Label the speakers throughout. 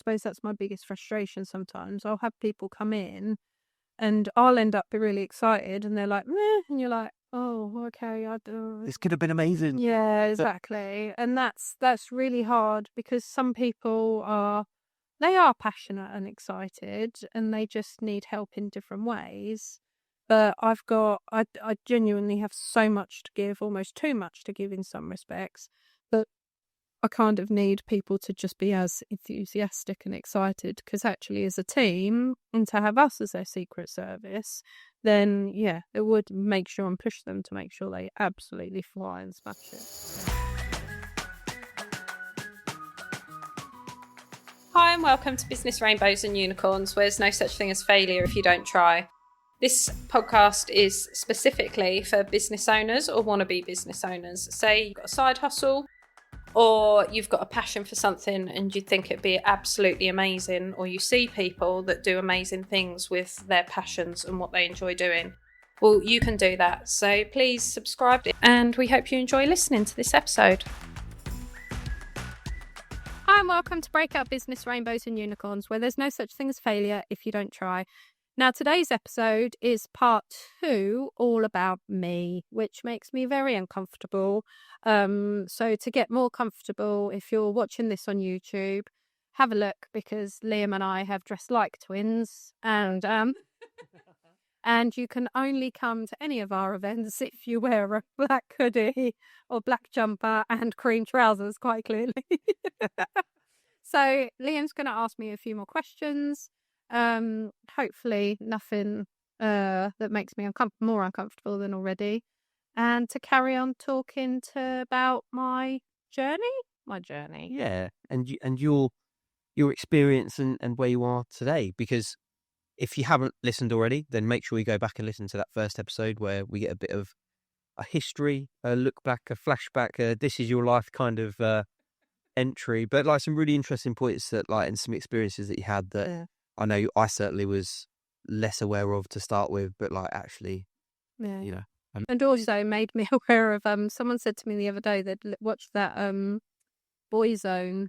Speaker 1: suppose that's my biggest frustration sometimes. I'll have people come in and I'll end up really excited and they're like, meh, and you're like, oh, okay,
Speaker 2: This could have been amazing.
Speaker 1: yeah, exactly. And that's really hard because some people they are passionate and excited and they just need help in different ways. But I genuinely have so much to give, almost too much to give in some respects. But I kind of need people to just be as enthusiastic and excited, because actually as a team, and to have us as their secret service, then yeah, it would make sure and push them to make sure they absolutely fly and smash it.
Speaker 3: Hi and welcome to Business Rainbows and Unicorns, where there's no such thing as failure if you don't try. This podcast is specifically for business owners or wannabe business owners. Say you've got a side hustle, or you've got a passion for something and you think it'd be absolutely amazing, or you see people that do amazing things with their passions and what they enjoy doing. Well, you can do that. So please subscribe, and we hope you enjoy listening to this episode.
Speaker 1: Hi and welcome to Breakout, Business Rainbows and Unicorns, where there's no such thing as failure if you don't try. Now, today's episode is part 2, all about me, which makes me very uncomfortable. So to get more comfortable, if you're watching this on YouTube, have a look, because Liam and I have dressed like twins, and you can only come to any of our events if you wear a black hoodie or black jumper and cream trousers, quite clearly. So Liam's going to ask me a few more questions. Hopefully nothing that makes me more uncomfortable than already, and to carry on talking about my journey.
Speaker 2: Yeah, and your experience and where you are today. Because if you haven't listened already, then make sure you go back and listen to that first episode where we get a bit of a history, a look back, a flashback, this is your life kind of entry, but like some really interesting points that and some experiences that you had that I know I certainly was less aware of to start with, but actually,
Speaker 1: and also made me aware of someone said to me the other day they'd watched that Boyzone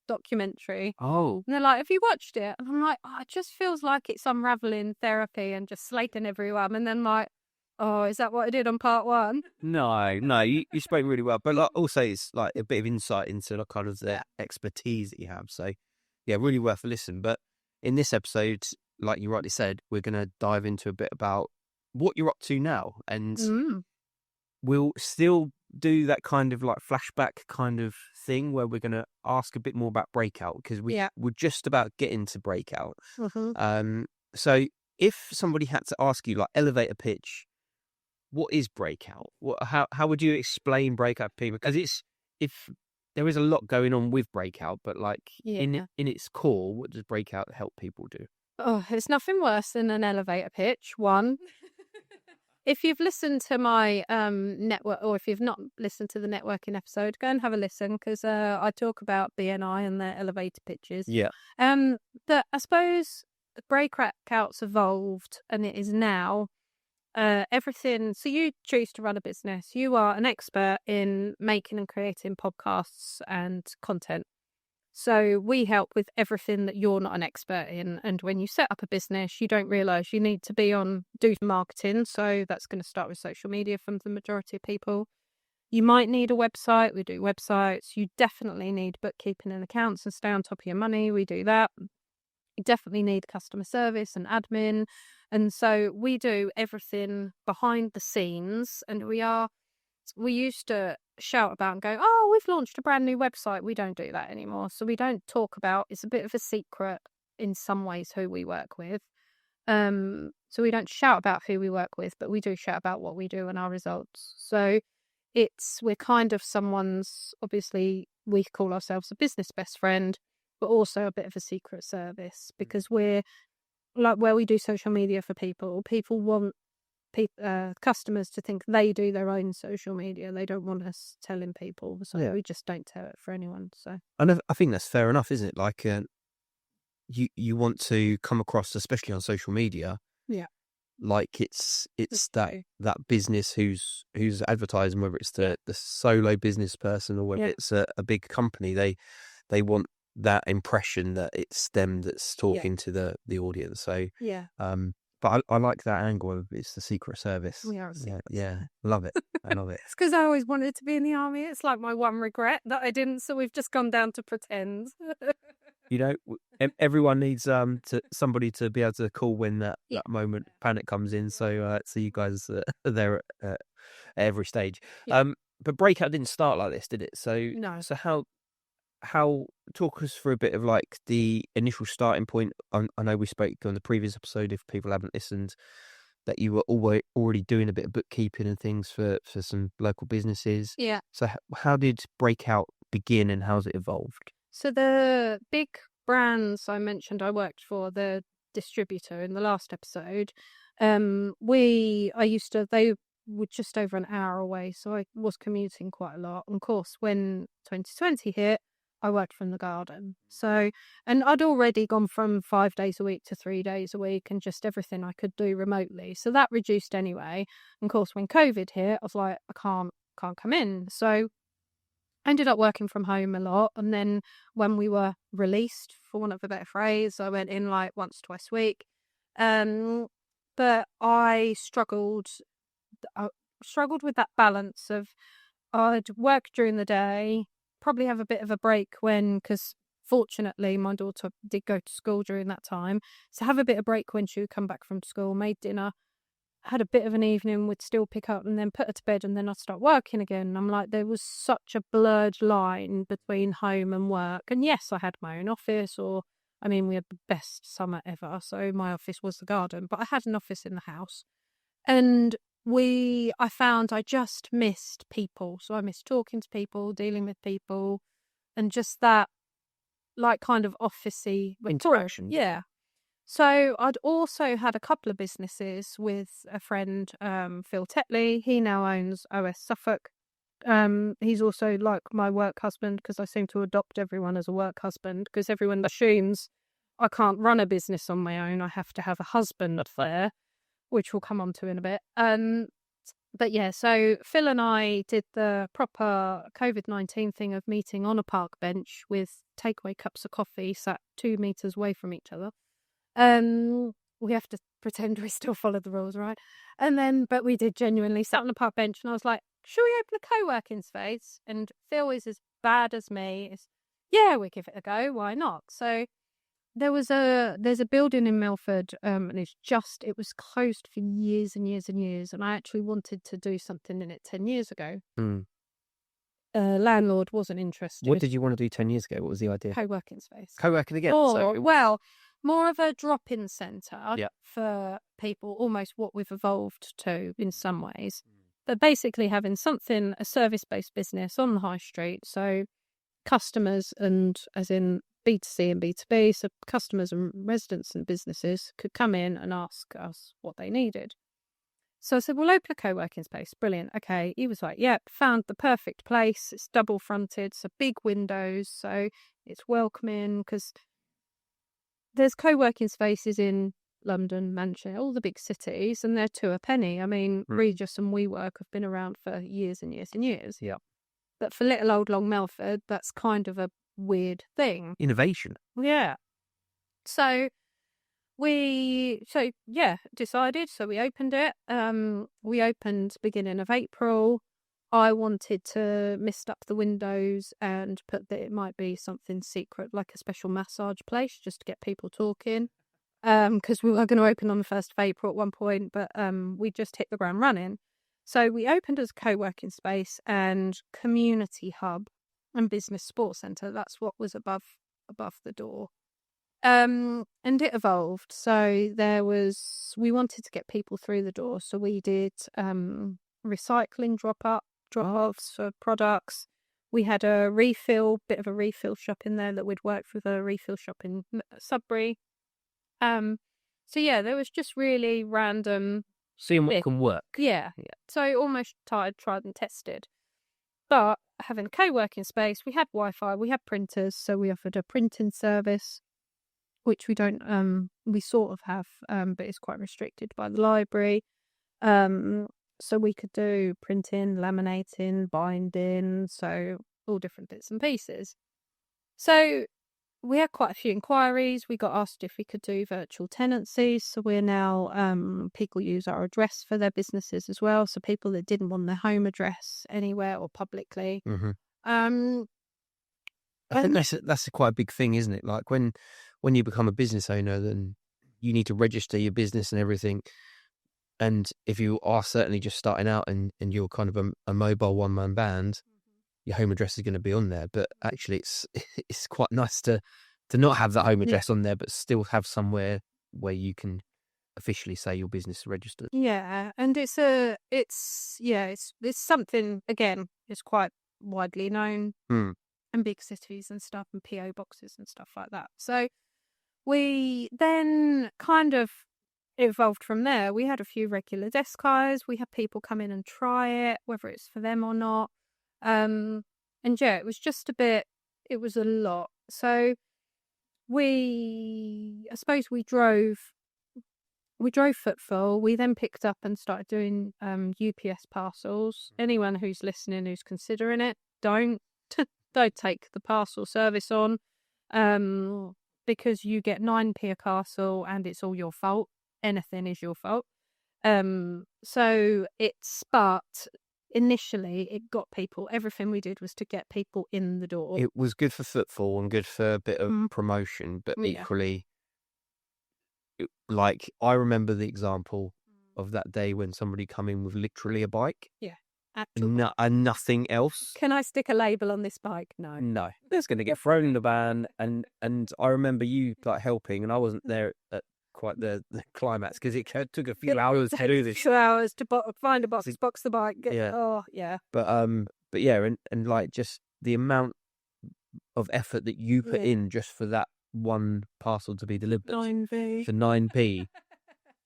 Speaker 1: documentary.
Speaker 2: Oh,
Speaker 1: and they're like, have you watched it? And I'm like, it just feels like it's unraveling therapy and just slating everyone. And then oh, is that what I did on part 1?
Speaker 2: No, you spoke really well, but also it's a bit of insight into kind of the expertise that you have. So yeah, really worth a listen. But in this episode, like you rightly said, we're going to dive into a bit about what you're up to now, and we'll still do that kind of flashback kind of thing where we're going to ask a bit more about Breakout, because we're just about getting to Breakout. So if somebody had to ask you elevator pitch, what is Breakout? How would you explain Breakout to people? Because if there is a lot going on with Breakout, but in its core, what does Breakout help people do?
Speaker 1: Oh, it's nothing worse than an elevator pitch. One, if you've listened to my network, or if you've not listened to the networking episode, go and have a listen, because I talk about BNI and their elevator pitches.
Speaker 2: Yeah.
Speaker 1: But I suppose Breakout's evolved, and it is now everything. So you choose to run a business. You are an expert in making and creating podcasts and content. So we help with everything that you're not an expert in. And when you set up a business, you don't realise you need to do marketing. So that's going to start with social media from the majority of people. You might need a website. We do websites. You definitely need bookkeeping and accounts and stay on top of your money. We do that. You definitely need customer service and admin. And so we do everything behind the scenes. And we used to shout about and go, oh, we've launched a brand new website. We don't do that anymore. So we don't talk about, it's a bit of a secret in some ways who we work with. So we don't shout about who we work with, but we do shout about what we do and our results. So we're kind of obviously we call ourselves a business best friend, but also a bit of a secret service, because we're where we do social media for people want customers to think they do their own social media. They don't want us telling people, so we just don't tell it for anyone. So
Speaker 2: I think that's fair enough, isn't it? You want to come across, especially on social media, it's that business who's advertising, whether it's the solo business person or whether it's a big company. They want that impression that it's them that's talking to the audience. So
Speaker 1: Yeah.
Speaker 2: but I like that angle of it's the Secret Service.
Speaker 1: We are a secret
Speaker 2: yeah, love it. I love it.
Speaker 1: It's because I always wanted to be in the army. It's like my one regret that I didn't. So we've just gone down to pretend.
Speaker 2: You know, everyone needs somebody to be able to call when that moment panic comes in. So so you guys are there at every stage.
Speaker 1: Yeah.
Speaker 2: But Breakout didn't start like this, did it? So
Speaker 1: No.
Speaker 2: So how talk us through a bit of like the initial starting point. I know we spoke on the previous episode, if people haven't listened, that you were already doing a bit of bookkeeping and things for some local businesses.
Speaker 1: Yeah.
Speaker 2: So how did Breakout begin and how's it evolved?
Speaker 1: So the big brands I mentioned I worked for, the distributor in the last episode, they were just over an hour away, so I was commuting quite a lot. And of course, when 2020 hit, I worked from the garden. So, and I'd already gone from 5 days a week to 3 days a week and just everything I could do remotely. So that reduced anyway. And of course, when COVID hit, I was like, I can't come in. So I ended up working from home a lot. And then when we were released, for want of a better phrase, I went in like once, twice a week. But I struggled with that balance of I'd work during the day, probably have a bit of a break because fortunately my daughter did go to school during that time. So have a bit of break when she would come back from school, made dinner, had a bit of an evening, would still pick up and then put her to bed and then I'd start working again. I'm like, there was such a blurred line between home and work. And yes, I had my own office we had the best summer ever. So my office was the garden, but I had an office in the house. And I found I just missed people. So I missed talking to people, dealing with people, and just that like kind of officey
Speaker 2: Interaction.
Speaker 1: Yeah. So I'd also had a couple of businesses with a friend, Phil Tetley. He now owns OS Suffolk. He's also like my work husband because I seem to adopt everyone as a work husband because everyone assumes I can't run a business on my own. I have to have a husband there, which we'll come on to in a bit. But yeah, so Phil and I did the proper COVID-19 thing of meeting on a park bench with takeaway cups of coffee sat 2 meters away from each other. We have to pretend we still follow the rules, right? But we did genuinely sat on a park bench and I was like, should we open a co-working space? And Phil is as bad as me. Yeah, we give it a go. Why not? So there's a building in Milford, and it was closed for years and years and years. And I actually wanted to do something in it 10 years ago. Landlord wasn't interested.
Speaker 2: What did you want to do 10 years ago? What was the idea?
Speaker 1: Co-working space.
Speaker 2: Co-working again?
Speaker 1: Well, more of a drop-in centre for people, almost what we've evolved to in some ways. But basically having a service-based business on the high street. So customers and as in B2C and B2B, so customers and residents and businesses could come in and ask us what they needed. So I said, we'll open a co-working space. Brilliant. Okay. He was like, yep, found the perfect place. It's double fronted, so big windows, so it's welcoming because there's co-working spaces in London, Manchester, all the big cities, and they're 2 a penny. I mean, Regis and WeWork have been around for years and years and years.
Speaker 2: Yeah.
Speaker 1: But for little old Long Melford, that's kind of a weird thing.
Speaker 2: Innovation.
Speaker 1: Yeah. So decided. So we opened it. We opened beginning of April. I wanted to mist up the windows and put that it might be something secret, like a special massage place, just to get people talking. Because we were going to open on the 1st of April at one point, but we just hit the ground running. So we opened as a co-working space and community hub and business sports centre. That's what was above the door. And it evolved. So we wanted to get people through the door. So we did recycling drop-offs for products. We had bit of a refill shop in there that we'd worked with a refill shop in Sudbury. So yeah, there was just really random.
Speaker 2: Seeing what can work.
Speaker 1: Yeah. So almost tried and tested. But having a co-working space, we had Wi-Fi, we had printers, so we offered a printing service, which we don't, we sort of have, but it's quite restricted by the library. So we could do printing, laminating, binding, so all different bits and pieces. So we had quite a few inquiries. We got asked if we could do virtual tenancies. So we're now, people use our address for their businesses as well. So people that didn't want their home address anywhere or publicly.
Speaker 2: Mhm.
Speaker 1: Um,
Speaker 2: I think that's quite a big thing, isn't it? Like when you become a business owner, then you need to register your business and everything. And if you are certainly just starting out and you're kind of a mobile one-man band, your home address is going to be on there. But actually, it's quite nice to not have that home address on there, but still have somewhere where you can officially say your business is registered.
Speaker 1: yeah, and it's something, again, it's quite widely known
Speaker 2: Hmm.
Speaker 1: in big cities and stuff, and PO boxes and stuff like that. So we then kind of evolved from there. We had a few regular desk hires. We had people come in and try it, whether it's for them or not. And yeah, it was just it was a lot. So I suppose we drove footfall. We then picked up and started doing UPS parcels. Anyone who's listening who's considering it, don't take the parcel service on, because you get 9p a parcel and it's all your fault. Anything is your fault. So but initially it got people. Everything we did was to get people in the door.
Speaker 2: It was good for footfall and good for a bit of promotion, but equally, like I remember the example of that day when somebody come in with literally a bike.
Speaker 1: Yeah.
Speaker 2: And nothing else.
Speaker 1: Can I stick a label on this bike? No.
Speaker 2: That's going to get thrown in the van. And I remember you like helping, and I wasn't there at quite the climax because it took a few hours to do this.
Speaker 1: 2 hours to find a box the bike. Oh yeah.
Speaker 2: But yeah, and like just the amount of effort that you put in just for that one parcel to be delivered
Speaker 1: 9p
Speaker 2: for 9p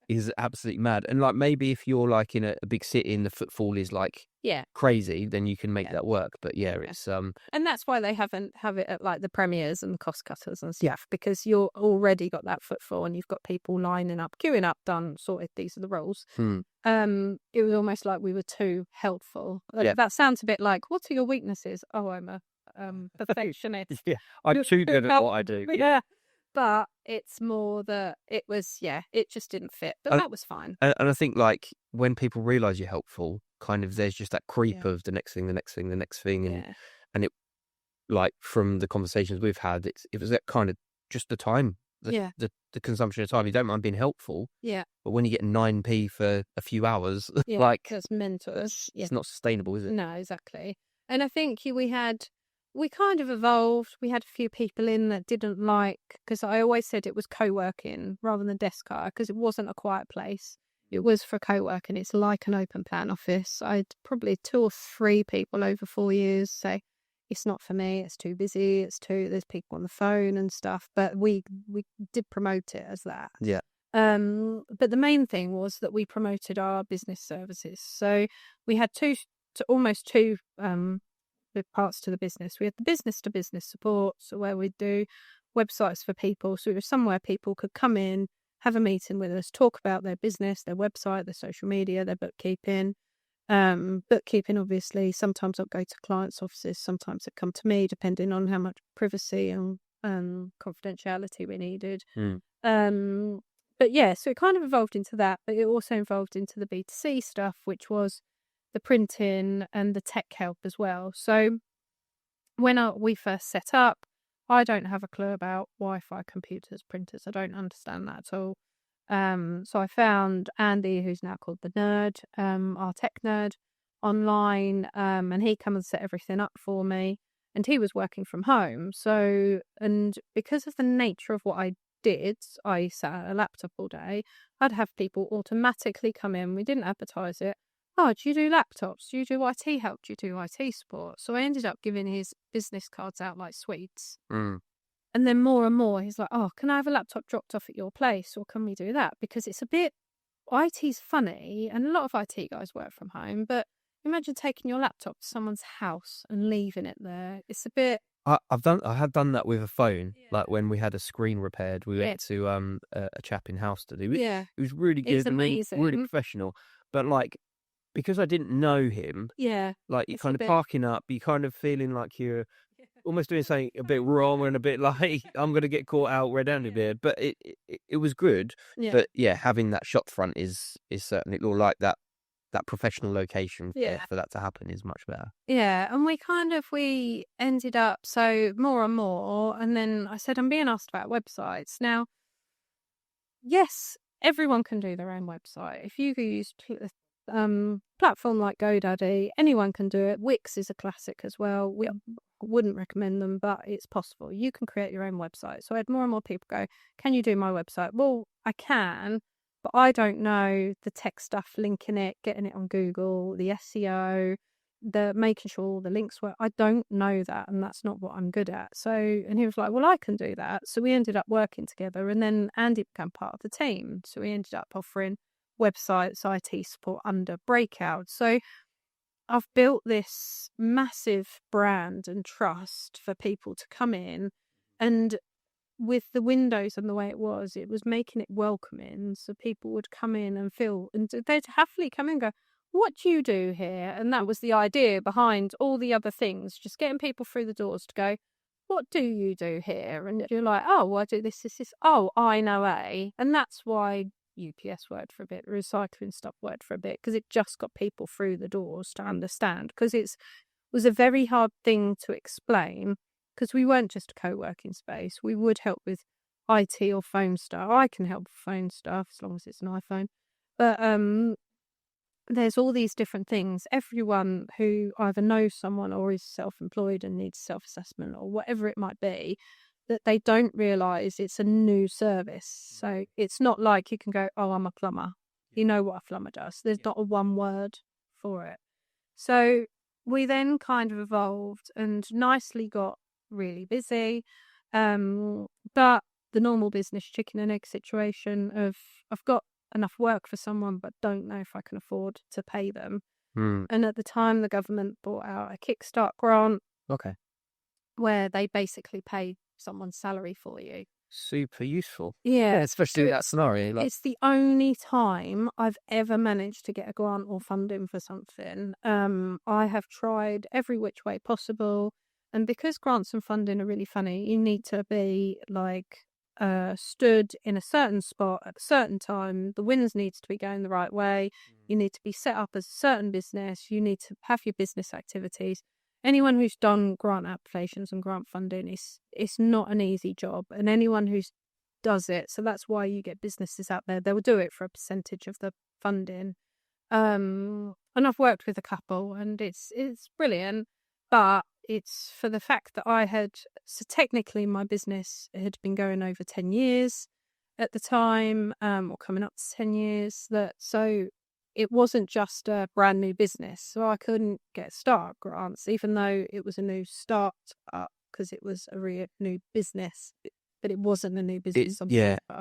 Speaker 2: is absolutely mad. And like maybe if you're like in a big city and the footfall is like crazy, then you can make that work. But it's
Speaker 1: and that's why they have it at like the premieres and the cost cutters and stuff, because you're already got that footfall and you've got people lining up, queuing up, done, sorted, these are the rules. It was almost like we were too helpful. That sounds a bit like, what are your weaknesses? Oh, I'm a perfectionist.
Speaker 2: I'm too good at what I do.
Speaker 1: But it's more that it was, it just didn't fit. But that was fine.
Speaker 2: And I think like when people realise you're helpful, kind of there's just that creep of the next thing, the next thing, the next thing. And it, like from the conversations we've had, it was that kind of just the time, the consumption of time. You don't mind being helpful. Yeah. But when you get 9p for a few hours, like
Speaker 1: that's mental.
Speaker 2: It's not sustainable, is it?
Speaker 1: No, exactly. And I think we kind of evolved. We had a few people in that didn't like, because I always said it was co-working rather than desk hire, because it wasn't a quiet place. It was for co-working. It's like an open plan office. I had probably 2 or 3 people over 4 years say, it's not for me, it's too busy, there's people on the phone and stuff. But we did promote it as that.
Speaker 2: Yeah.
Speaker 1: But the main thing was that we promoted our business services. So we had almost two the parts to the business. We had the business to business support, so where we'd do websites for people. So it was somewhere people could come in, have a meeting with us, talk about their business, their website, their social media, their bookkeeping. Bookkeeping, obviously, sometimes I'll go to clients' offices, sometimes it come to me, depending on how much privacy and confidentiality we needed. But yeah, so it kind of evolved into that, but it also evolved into the B2C stuff, which was the printing and the tech help as well. So when we first set up, I don't have a clue about Wi-Fi computers, printers. I don't understand that at all. So I found Andy, who's now called the Nerd, our tech nerd, online, and he come and set everything up for me. And he was working from home. So, and because of the nature of what I did, I sat at a laptop all day, I'd have people automatically come in. We didn't advertise it. Oh, do you do laptops? Do you do IT help? Do you do IT support? So I ended up giving his business cards out like sweets. And then more and more, he's like, oh, can I have a laptop dropped off at your place? Or can we do that? Because it's a bit, IT's funny, and a lot of IT guys work from home, but imagine taking your laptop to someone's house and leaving it there. It's a bit...
Speaker 2: I had done that with a phone. Like when we had a screen repaired, we went to a chap in house to do it.
Speaker 1: Yeah.
Speaker 2: It was really good.
Speaker 1: It's amazing.
Speaker 2: Really professional. But like, because I didn't know him, like you're kind of parking up, you're kind of feeling like you're almost doing something a bit wrong and a bit like I'm going to get caught out red-handed here. But it was good.
Speaker 1: Yeah.
Speaker 2: But yeah, having that shop front is certainly, or like that professional location for that to happen is much better.
Speaker 1: Yeah, and we ended up so more and more, and then I said, I'm being asked about websites. Now, yes, everyone can do their own website. If you use platform like GoDaddy, anyone can do it. Wix is a classic as well. We wouldn't recommend them, but it's possible. You can create your own website. So I had more and more people go, can you do my website? Well, I can, but I don't know the tech stuff, linking it, getting it on Google, the SEO, the making sure all the links work. I don't know that, and that's not what I'm good at. So, and he was like, well, I can do that. So we ended up working together, and then Andy became part of the team. So we ended up offering websites, IT support under Breakout. So I've built this massive brand and trust for people to come in, and with the windows and the way it was making it welcoming, so people would come in and feel, and they'd happily come in and go, what do you do here? And that was the idea behind all the other things, just getting people through the doors to go, what do you do here? And you're like, oh, well, I do this. Oh, I know A. And that's why UPS worked for a bit, recycling stuff worked for a bit, because it just got people through the doors to understand, because it was a very hard thing to explain, because we weren't just a co-working space. We would help with IT or phone stuff. I can help with phone stuff as long as it's an iPhone. But there's all these different things. Everyone who either knows someone or is self-employed and needs self-assessment or whatever it might be, that they don't realise it's a new service. So it's not like you can go, oh, I'm a plumber. You know what a plumber does. There's not a one word for it. So we then kind of evolved and nicely got really busy. But the normal business chicken and egg situation of I've got enough work for someone but don't know if I can afford to pay them. And at the time the government brought out a Kickstart grant.
Speaker 2: Okay.
Speaker 1: Where they basically pay someone's salary for you.
Speaker 2: Super useful.
Speaker 1: Yeah,
Speaker 2: especially that scenario.
Speaker 1: It's the only time I've ever managed to get a grant or funding for something. I have tried every which way possible, and because grants and funding are really funny, you need to be like stood in a certain spot at a certain time. The winds needs to be going the right way. You need to be set up as a certain business. You need to have your business activities. Anyone who's done grant applications and grant funding, it's not an easy job, and anyone who's does it, so that's why you get businesses out there, they will do it for a percentage of the funding. And I've worked with a couple, and it's brilliant, but it's for the fact that so technically my business had been going over 10 years at the time, or coming up to 10 years, so it wasn't just a brand new business, so I couldn't get start grants, even though it was a new start up, because it was a real new business, but it wasn't a new business.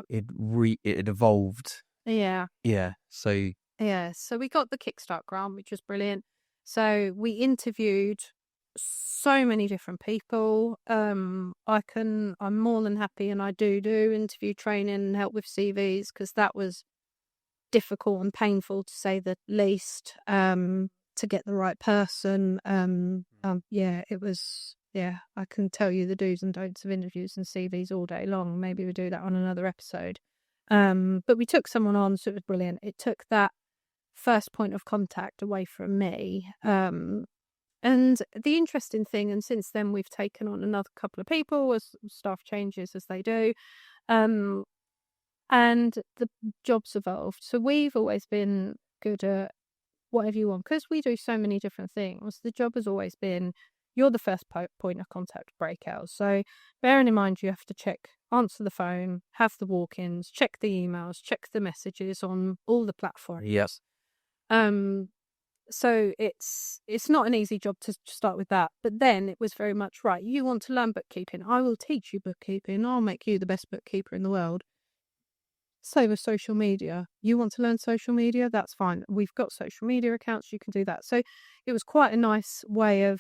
Speaker 2: It evolved.
Speaker 1: Yeah.
Speaker 2: So
Speaker 1: we got the Kickstart grant, which was brilliant. So we interviewed so many different people. I'm more than happy, and I do interview training and help with CVs, because that was difficult and painful to say the least, to get the right person. It was, I can tell you the do's and don'ts of interviews and CVs all day long. Maybe we'll do that on another episode. But we took someone on, so it was brilliant. It took that first point of contact away from me. And the interesting thing, and since then we've taken on another couple of people as staff changes as they do. And the job's evolved. So we've always been good at whatever you want, because we do so many different things. The job has always been, you're the first point of contact Breakout. So bearing in mind, you have to answer the phone, have the walk-ins, check the emails, check the messages on all the platforms.
Speaker 2: Yes.
Speaker 1: So it's not an easy job to start with that. But then it was very much, right, you want to learn bookkeeping, I will teach you bookkeeping, I'll make you the best bookkeeper in the world. So with social media, you want to learn social media, that's fine. We've got social media accounts, you can do that. So it was quite a nice way of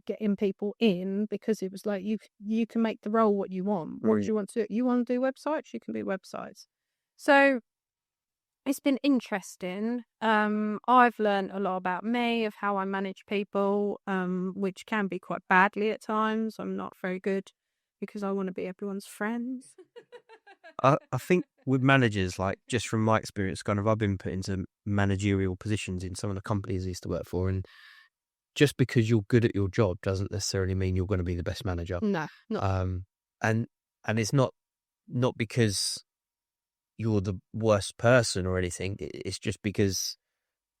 Speaker 1: getting people in, because it was like you can make the role what you want. What do you want to do? You want to do websites? You can do websites. So It's been interesting. I've learned a lot about me, of how I manage people, which can be quite badly at times. I'm not very good because I want to be everyone's friends.
Speaker 2: I think with managers, like just from my experience, kind of I've been put into managerial positions in some of the companies I used to work for, and just because you're good at your job doesn't necessarily mean you're going to be the best manager.
Speaker 1: No, not.
Speaker 2: And it's not because you're the worst person or anything. It's just because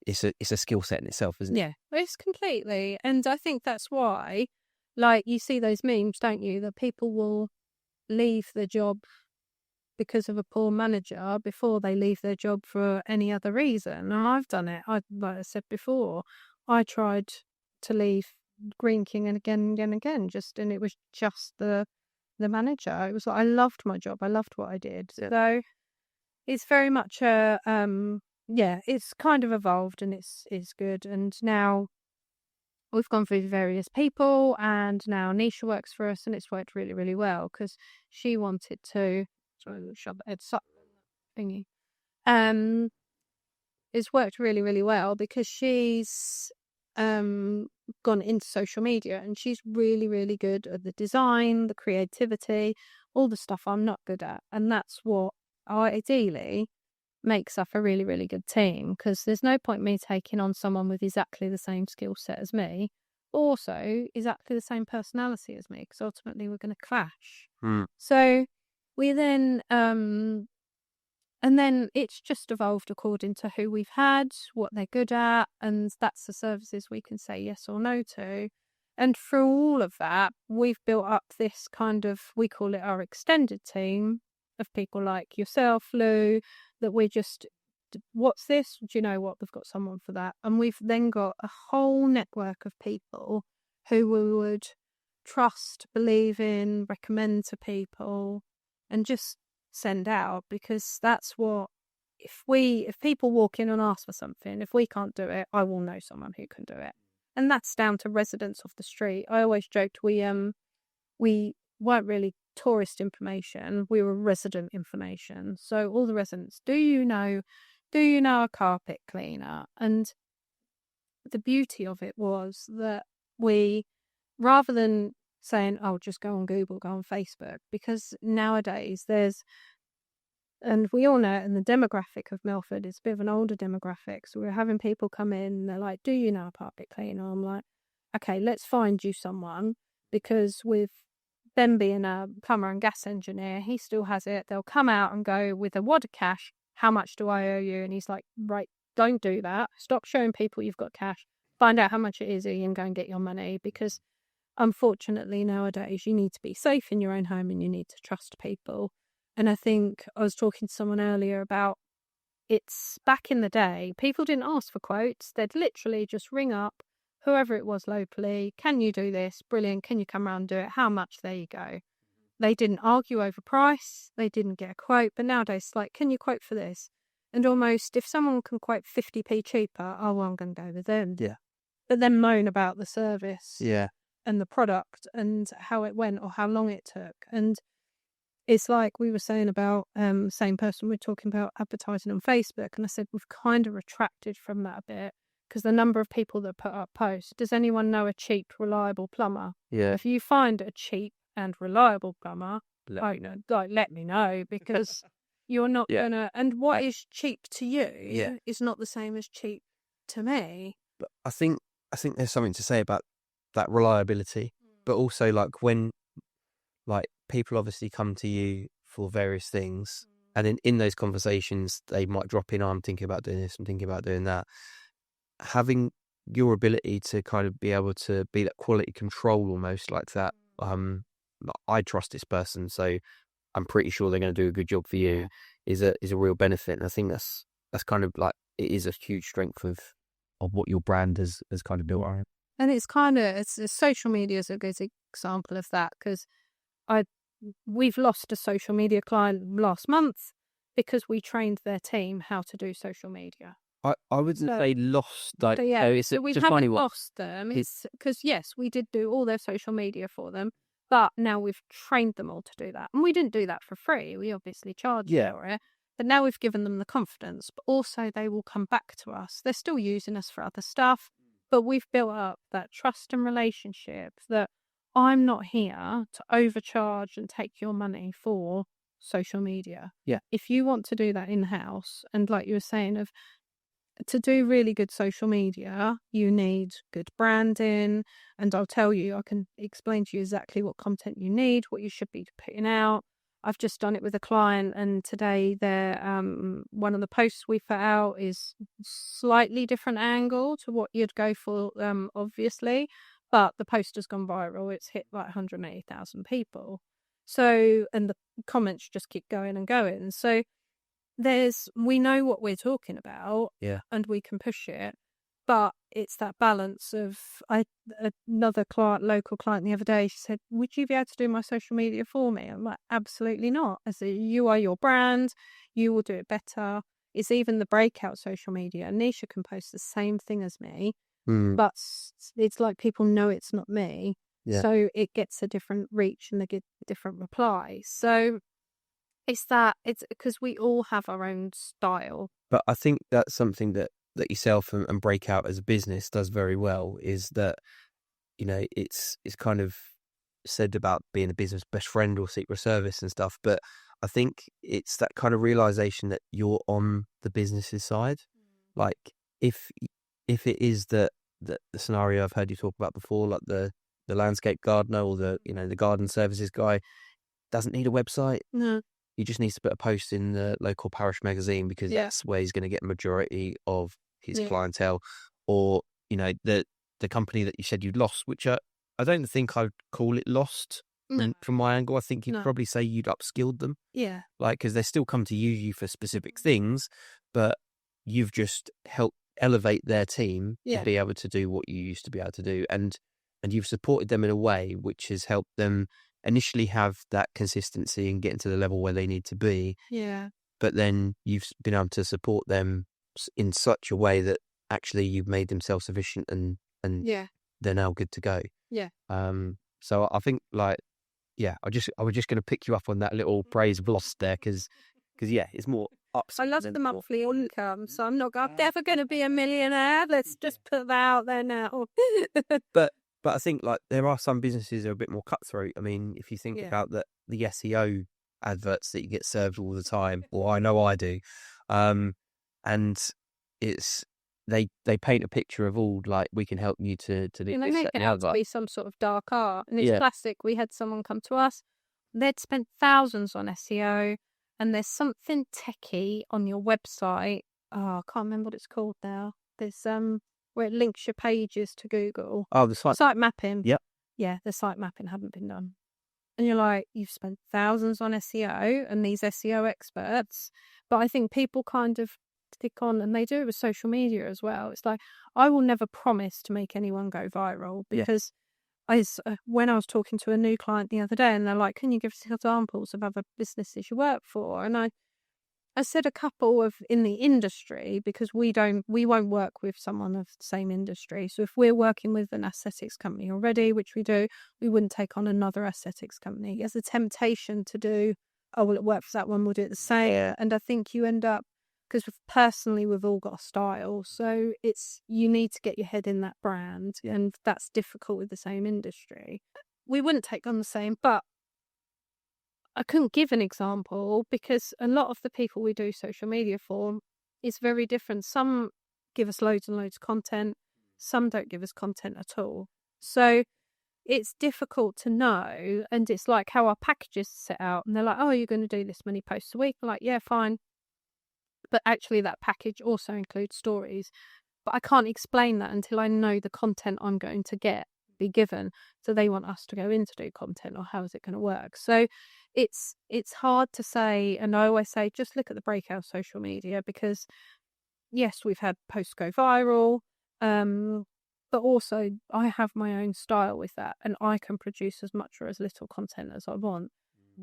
Speaker 2: it's a skill set in itself, isn't it?
Speaker 1: Yeah, it's completely. And I think that's why, like, you see those memes, don't you? That people will leave the job because of a poor manager before they leave their job for any other reason. And I've done it. Like I said before, I tried to leave Green King and again, and it was just the manager. It was like I loved my job. I loved what I did.
Speaker 2: Yeah.
Speaker 1: So it's very much a it's kind of evolved, and it's good. And now we've gone through various people, and now Nisha works for us, and it's worked really, really well because she wanted to. Sorry, shove the head thingy. It's worked really, really well because she's gone into social media, and she's really, really good at the design, the creativity, all the stuff I'm not good at, and that's what ideally makes up a really, really good team, because there's no point me taking on someone with exactly the same skill set as me, also exactly the same personality as me, because ultimately we're going to clash. So we then and then it's just evolved according to who we've had, what they're good at, and that's the services we can say yes or no to. And through all of that, we've built up this kind of, we call it our extended team of people like yourself, Lou, that we're just, what's this? Do you know what? We've got someone for that. And we've then got a whole network of people who we would trust, believe in, recommend to people, and just send out, because that's what, if people walk in and ask for something, if we can't do it, I will know someone who can do it. And that's down to residents off the street. I always joked we weren't really tourist information, we were resident information. So all the residents, do you know a carpet cleaner? And the beauty of it was that we, rather than saying, oh, just go on Google, go on Facebook, because nowadays and we all know it, and the demographic of Milford is a bit of an older demographic. So we're having people come in and they're like, do you know a carpet cleaner? I'm like, okay, let's find you someone, because with them being a plumber and gas engineer, he still has it. They'll come out and go with a wad of cash. How much do I owe you? And he's like, right, don't do that. Stop showing people you've got cash. Find out how much it is, and go and get your money, because unfortunately nowadays you need to be safe in your own home and you need to trust people. And I think I was talking to someone earlier about, it's back in the day, people didn't ask for quotes. They'd literally just ring up whoever it was locally. Can you do this? Brilliant. Can you come around and do it? How much? There you go. They didn't argue over price. They didn't get a quote. But nowadays, it's like, can you quote for this? And almost, if someone can quote 50p cheaper, oh, well, I'm going to go with them.
Speaker 2: Yeah.
Speaker 1: But then moan about the service.
Speaker 2: Yeah.
Speaker 1: And the product and how it went or how long it took. And it's like we were saying about same person, we're talking about advertising on Facebook, and I said we've kind of retracted from that a bit, because the number of people that put up posts, does anyone know a cheap, reliable plumber?
Speaker 2: Yeah.
Speaker 1: If you find a cheap and reliable plumber, let me know, because you're not gonna, and what is cheap to you is not the same as cheap to me.
Speaker 2: But I think there's something to say about that reliability, but also like when like people obviously come to you for various things, and in those conversations they might drop in, oh, I'm thinking about doing this, I'm thinking about doing that. Having your ability to kind of be able to be that quality control almost, like that, I trust this person, so I'm pretty sure they're going to do a good job for you, is a real benefit. And I think that's kind of like, it is a huge strength of what your brand has kind of built around.
Speaker 1: And it's kind of, it's social media is a good example of that, because we've lost a social media client last month because we trained their team how to do social media.
Speaker 2: I wouldn't say lost. Like,
Speaker 1: so
Speaker 2: it's
Speaker 1: we
Speaker 2: just
Speaker 1: haven't lost them. It's because, yes, we did do all their social media for them, but now we've trained them all to do that. And we didn't do that for free. We obviously charged for it. But now we've given them the confidence, but also they will come back to us. They're still using us for other stuff, but we've built up that trust and relationship that I'm not here to overcharge and take your money for social media.
Speaker 2: Yeah.
Speaker 1: If you want to do that in-house, and like you were saying, to do really good social media, you need good branding. And I'll tell you, I can explain to you exactly what content you need, what you should be putting out. I've just done it with a client, and today one of the posts we put out is slightly different angle to what you'd go for, obviously, but the post has gone viral. It's hit like 180,000 people. So, and the comments just keep going and going. So we know what we're talking about,
Speaker 2: Yeah.
Speaker 1: and we can push it, but it's that balance of, another local client the other day, she said, would you be able to do my social media for me? I'm like, absolutely not. I said, you are your brand, you will do it better. It's even the Breakout social media. Anisha can post the same thing as me, but it's like people know it's not me.
Speaker 2: Yeah.
Speaker 1: So it gets a different reach and they get different replies. So it's because we all have our own style.
Speaker 2: But I think that's something that yourself and Breakout as a business does very well, is that, you know, it's kind of said about being a business best friend or secret service and stuff. But I think it's that kind of realization that you're on the business's side. Like if it is the scenario I've heard you talk about before, like the landscape gardener or the garden services guy doesn't need a website.
Speaker 1: No.
Speaker 2: He just needs to put a post in the local parish magazine because that's where he's going to get a majority of his clientele. Or, you know, the company that you said you'd lost, which I don't think I'd call it lost from my angle. I think you'd probably say you'd upskilled them.
Speaker 1: Yeah.
Speaker 2: Like, because they still come to use you for specific things, but you've just helped elevate their team to be able to do what you used to be able to do. And you've supported them in a way which has helped them initially have that consistency and get into the level where they need to be.
Speaker 1: Yeah.
Speaker 2: But then you've been able to support them in such a way that actually you've made them self-sufficient and they're now good to go.
Speaker 1: Yeah.
Speaker 2: So I think I was just going to pick you up on that little praise of lost there because it's more ups.
Speaker 1: I love the monthly income, so I'm never going to be a millionaire. Let's just put that out there now.
Speaker 2: But I think there are some businesses that are a bit more cutthroat. I mean, if you think about the SEO adverts that you get served all the time, or I know I do, and it's they paint a picture of all we can help you to do
Speaker 1: they
Speaker 2: this,
Speaker 1: make
Speaker 2: that,
Speaker 1: it
Speaker 2: and the
Speaker 1: out
Speaker 2: other.
Speaker 1: to be some sort of dark art, and it's classic. We had someone come to us; they'd spent thousands on SEO, and there's something techie on your website. Oh, I can't remember what it's called now. There's where it links your pages to Google.
Speaker 2: Oh, the site
Speaker 1: mapping.
Speaker 2: Yep.
Speaker 1: Yeah, the site mapping hadn't been done. And you're like, you've spent thousands on SEO and these SEO experts. But I think people kind of stick on, and they do it with social media as well. It's like, I will never promise to make anyone go viral because when I was talking to a new client the other day and they're like, can you give us examples of other businesses you work for? And I said a couple of in the industry because we won't work with someone of the same industry. So if we're working with an aesthetics company already, which we do, we wouldn't take on another aesthetics company. There's a temptation to do, oh, well, it worked for that one, we'll do it the same. Yeah. And I think you end up, because personally we've all got a style. So you need to get your head in that brand, and that's difficult with the same industry. We wouldn't take on the same, but I couldn't give an example because a lot of the people we do social media for is very different. Some give us loads and loads of content. Some don't give us content at all. So it's difficult to know. And it's like how our packages are set out. And they're like, oh, you're going to do this many posts a week. I'm like, yeah, fine. But actually that package also includes stories. But I can't explain that until I know the content I'm going to be given. So they want us to go in to do content, or how is it going to work? So it's hard to say, and I always say just look at the Breakout social media, because yes, we've had posts go viral, but also I have my own style with that, and I can produce as much or as little content as I want.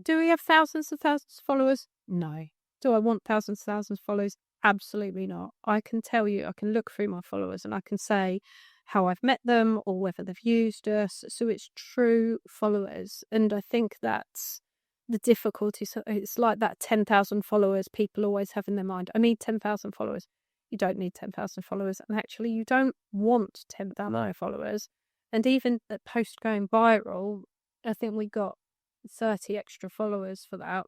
Speaker 1: Do we have thousands and thousands of followers? No. Do I want thousands and thousands of followers? Absolutely not. I can tell you, I can look through my followers and I can say how I've met them or whether they've used us. So it's true followers. And I think that's the difficulty. So it's like that 10,000 followers people always have in their mind. I need 10,000 followers. You don't need 10,000 followers. And actually, you don't want 10,000 followers. And even the post going viral, I think we got 30 extra followers for that.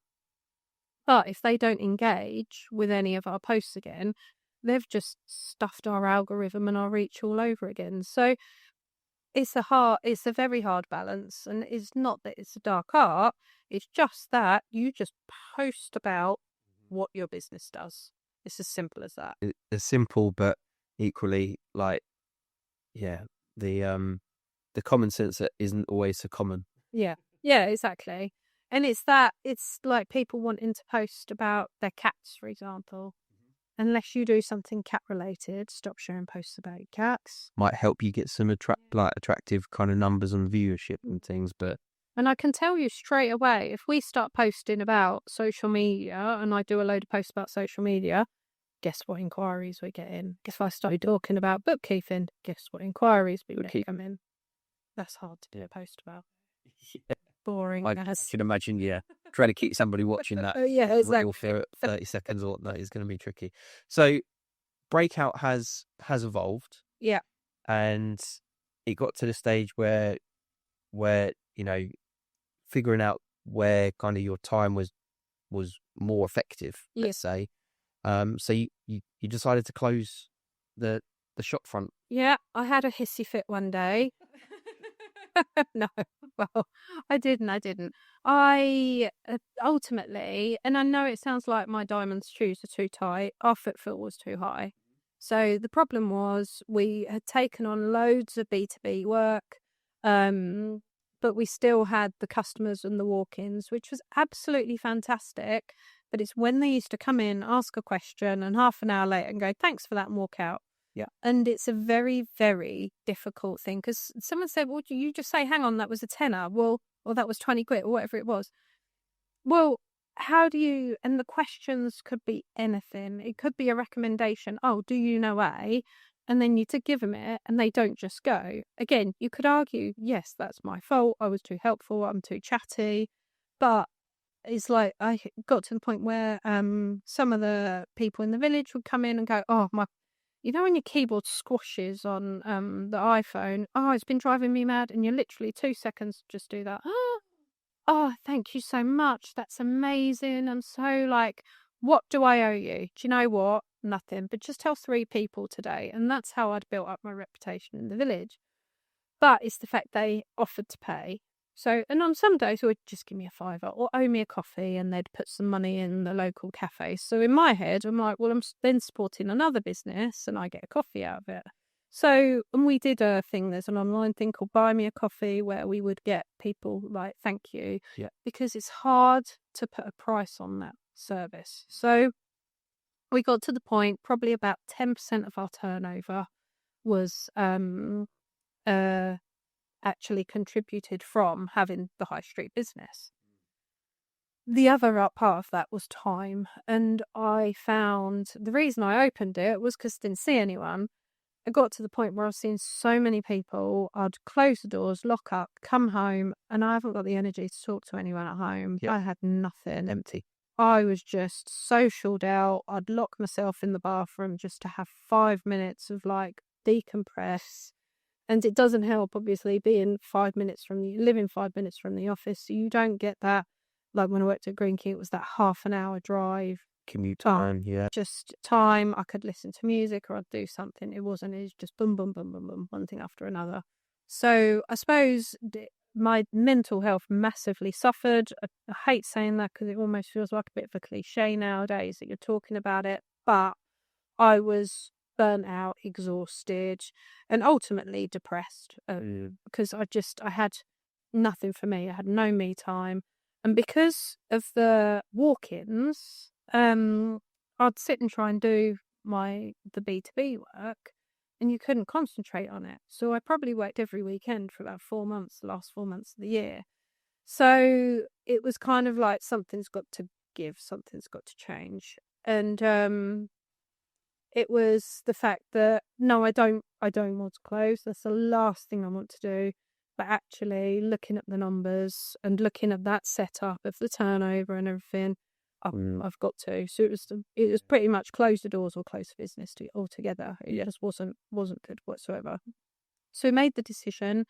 Speaker 1: But if they don't engage with any of our posts again, they've just stuffed our algorithm and our reach all over again. So it's a very hard balance. And it's not that it's a dark art. It's just that you just post about what your business does. It's as simple as that.
Speaker 2: It's simple, but equally the common sense that isn't always so common.
Speaker 1: Yeah, exactly. And it's like people wanting to post about their cats, for example. Unless you do something cat related, stop sharing posts about your cats.
Speaker 2: Might help you get some attractive kind of numbers on viewership and things, but.
Speaker 1: And I can tell you straight away, if we start posting about social media, and I do a load of posts about social media, guess what inquiries we're getting? If I started talking about bookkeeping, guess what inquiries we would come in? That's hard to do a post about.
Speaker 2: Yeah.
Speaker 1: Boring.
Speaker 2: I can imagine, trying to keep somebody watching that.
Speaker 1: Yeah, exactly.
Speaker 2: For 30 seconds or whatnot is going to be tricky. So Breakout has evolved.
Speaker 1: Yeah.
Speaker 2: And it got to the stage where figuring out where kind of your time was more effective, let's say. So you decided to close the shop front.
Speaker 1: Yeah, I had a hissy fit one day. No, well, I didn't. I ultimately, and I know it sounds like my diamond shoes are too tight, our footfall was too high. So the problem was we had taken on loads of B2B work, but we still had the customers and the walk-ins, which was absolutely fantastic. But it's when they used to come in, ask a question, and half an hour later and go, thanks for that, and walk out.
Speaker 2: Yeah.
Speaker 1: And it's a very, very difficult thing because someone said, well, you just say, hang on, that was a tenner. Well, or that was 20 quid or whatever it was. Well, how do you, and the questions could be anything. It could be a recommendation. Oh, do you know A? And then you to give them it and they don't just go. Again, you could argue, yes, that's my fault. I was too helpful. I'm too chatty. But it's like I got to the point where some of the people in the village would come in and go, oh, you know when your keyboard squashes on the iPhone? Oh, it's been driving me mad. And you're literally 2 seconds to just do that. Oh, thank you so much. That's amazing. I'm so what do I owe you? Do you know what? Nothing. But just tell 3 people today. And that's how I'd built up my reputation in the village. But it's the fact they offered to pay. So, and on some days, they would just give me a fiver or owe me a coffee and they'd put some money in the local cafe. So in my head, I'm like, well, I'm then supporting another business and I get a coffee out of it. So, and we did a thing, there's an online thing called Buy Me a Coffee where we would get people like, thank you.
Speaker 2: Yeah.
Speaker 1: Because it's hard to put a price on that service. So we got to the point, probably about 10% of our turnover was actually contributed from having the high street business. The other part of that was time. And I found the reason I opened it was because I didn't see anyone. I got to the point where I was seeing so many people, I'd close the doors, lock up, come home, and I haven't got the energy to talk to anyone at home.
Speaker 2: Yep.
Speaker 1: I had nothing.
Speaker 2: Empty.
Speaker 1: I was just socialed out. I'd lock myself in the bathroom just to have 5 minutes of decompress. And it doesn't help, obviously, living 5 minutes from the office. So you don't get that. Like when I worked at Green Key, it was that half an hour drive.
Speaker 2: Commute time, yeah.
Speaker 1: Just time. I could listen to music or I'd do something. It was just boom, boom, boom, boom, boom, one thing after another. So I suppose my mental health massively suffered. I hate saying that because it almost feels like a bit of a cliche nowadays that you're talking about it. But I was burnt out, exhausted, and ultimately depressed because I had nothing for me. I had no me time. And because of the walk-ins, I'd sit and try and do the B2B work and you couldn't concentrate on it. So I probably worked every weekend for about 4 months, the last 4 months of the year. So it was kind of like something's got to give, something's got to change. And it was the fact that, no, I don't want to close. That's the last thing I want to do. but actually looking at the numbers and looking at that setup of the turnover and everything, I've got to. So it was pretty much close the doors or close the business altogether. It just wasn't good whatsoever. So we made the decision.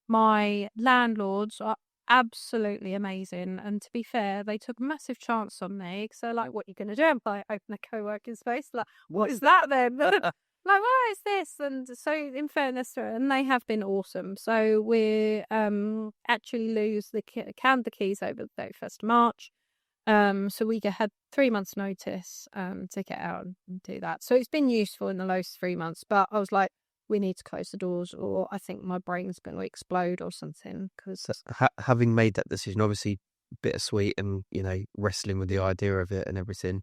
Speaker 1: My landlords are absolutely amazing, and to be fair, they took a massive chance on me because they're like, "What are you going to do?" I'm like, "Open a co-working space." Like, what is that then? Like, what is this? And so, in fairness to it, and they have been awesome. So we actually lose the keys over the 31st of March. So we had 3 months' notice to get out and do that. So it's been useful in the last 3 months. But I was like, we need to close the doors, or I think my brain's going to explode or something. Because
Speaker 2: having made that decision, obviously bittersweet, and wrestling with the idea of it and everything.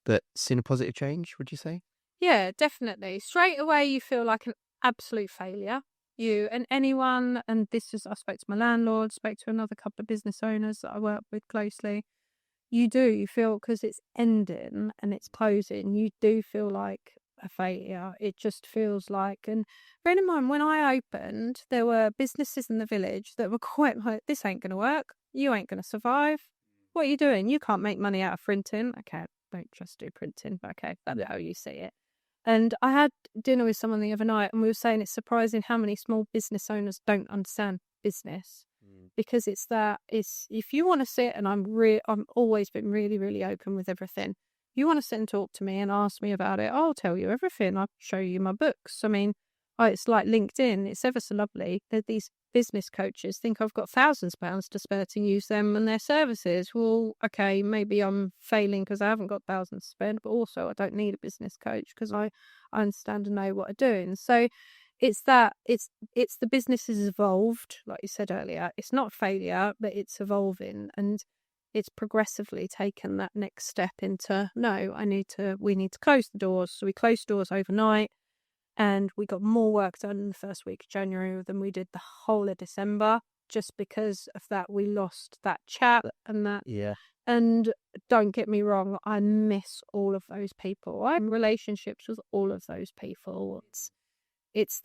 Speaker 2: But seen a positive change, would you say?
Speaker 1: yeah, definitely. Straight away, you feel like an absolute failure. You and anyone, and this is, I spoke to my landlord, spoke to another couple of business owners that I work with closely. You feel, because it's ending and it's closing, you do feel like a failure. It just feels like, and bear in mind, when I opened, there were businesses in the village that were quite like, this ain't going to work. You ain't going to survive. What are you doing? You can't make money out of printing. Okay, don't just do printing, but okay, that's how you see it. And I had dinner with someone the other night, and we were saying it's surprising how many small business owners don't understand business, because it's if you want to sit, and I'm always been really, really open with everything. You want to sit and talk to me and ask me about it, I'll tell you everything. I'll show you my books. I mean, it's like LinkedIn. It's ever so lovely that these business coaches think I've got thousands of pounds to spare to use them and their services. Well, okay, maybe I'm failing because I haven't got thousands to spend, but also I don't need a business coach because I understand and know what I'm doing. So it's the business has evolved, like you said earlier. It's not failure, but it's evolving, and it's progressively taken that next step into, no, we need to close the doors. So we closed doors overnight. And we got more work done in the first week of January than we did the whole of December, just because of that. We lost that chat and that.
Speaker 2: Yeah.
Speaker 1: And don't get me wrong, I miss all of those people. I have relationships with all of those people. It's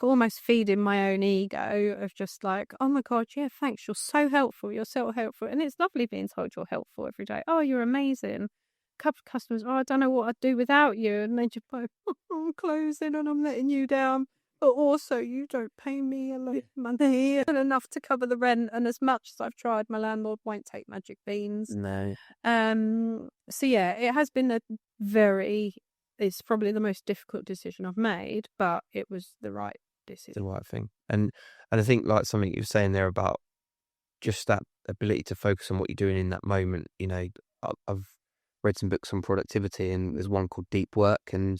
Speaker 1: almost feeding my own ego of just like, oh my God, yeah, thanks. You're so helpful. You're so helpful. And it's lovely being told you're helpful every day. Oh, you're amazing. Couple of customers, I don't know what I'd do without you, and they just go, I'm closing and I'm letting you down, but also you don't pay me a lot of money and enough to cover the rent, and as much as I've tried, my landlord won't take magic beans.
Speaker 2: No.
Speaker 1: So yeah, it has been it's probably the most difficult decision I've made, but it was the right decision.
Speaker 2: The right thing. And I think, like something you were saying there about just that ability to focus on what you're doing in that moment. I've read some books on productivity, and there's one called Deep Work, and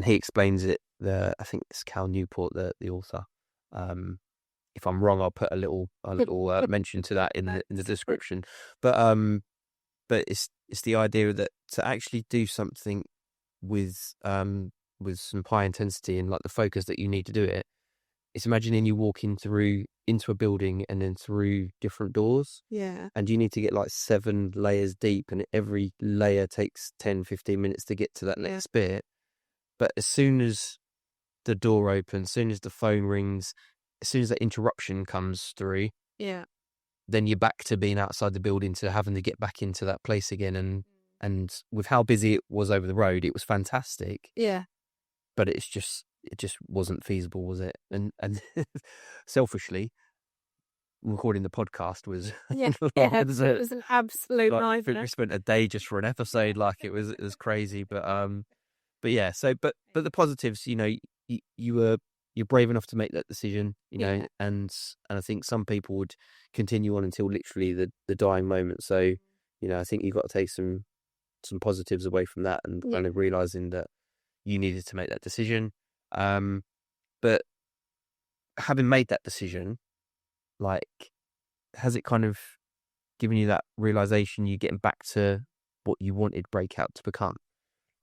Speaker 2: he explains it. I think it's Cal Newport, the author. If I'm wrong, I'll put a little mention to that in the description. But it's the idea that to actually do something with some high intensity and like the focus that you need to do it. It's imagining you walking into a building and then through different doors.
Speaker 1: Yeah.
Speaker 2: And you need to get like 7 layers deep, and every layer takes 10-15 minutes to get to that next bit. But as soon as the door opens, as soon as the phone rings, as soon as that interruption comes through, then you're back to being outside the building, to having to get back into that place again. And with how busy it was over the road, it was fantastic.
Speaker 1: Yeah.
Speaker 2: But it just wasn't feasible, was it? And selfishly, recording the podcast was
Speaker 1: it was an absolute nightmare.
Speaker 2: We spent a day just for an episode, like it was crazy. But yeah. So but the positives, you're brave enough to make that decision, and I think some people would continue on until literally the dying moment. So I think you've got to take some positives away from that, and kind of realizing that you needed to make that decision. But having made that decision, like, has it kind of given you that realization you're getting back to what you wanted Breakout to become?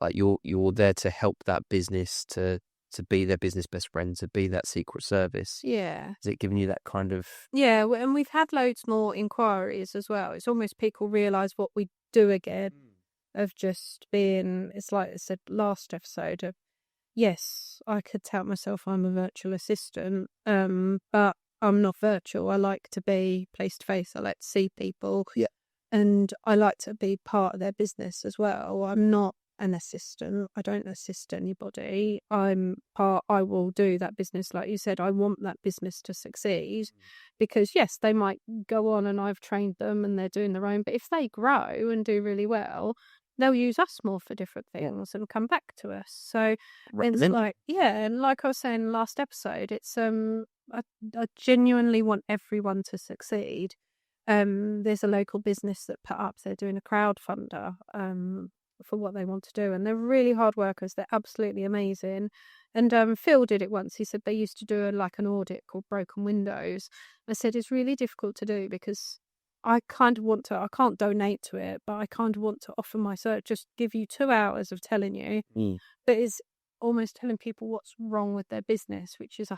Speaker 2: Like you're there to help that business to be their business best friend, to be that secret service.
Speaker 1: Yeah.
Speaker 2: Is it giving you that kind of...
Speaker 1: Yeah, and we've had loads more inquiries as well. It's almost people realise what we do again, of just being, it's like I said last episode, of yes, I could tout myself I'm a virtual assistant, but I'm not virtual. I like to be face to face. I like to see people.
Speaker 2: Yeah.
Speaker 1: And I like to be part of their business as well. I'm not an assistant. I don't assist anybody. I will do that business. Like you said, I want that business to succeed because yes, they might go on and I've trained them and they're doing their own, but if they grow and do really well, they'll use us more for different things and come back to us. So it's like, and like I was saying last episode, it's I genuinely want everyone to succeed. There's a local business that put up, they're doing a crowdfunder for what they want to do, and they're really hard workers. They're absolutely amazing. And Phil did it once. He said they used to do an audit called Broken Windows. I said it's really difficult to do because I kind of want to, I can't donate to it, but I kind of want to offer my service, just give you 2 hours of telling you, but it's almost telling people what's wrong with their business, which is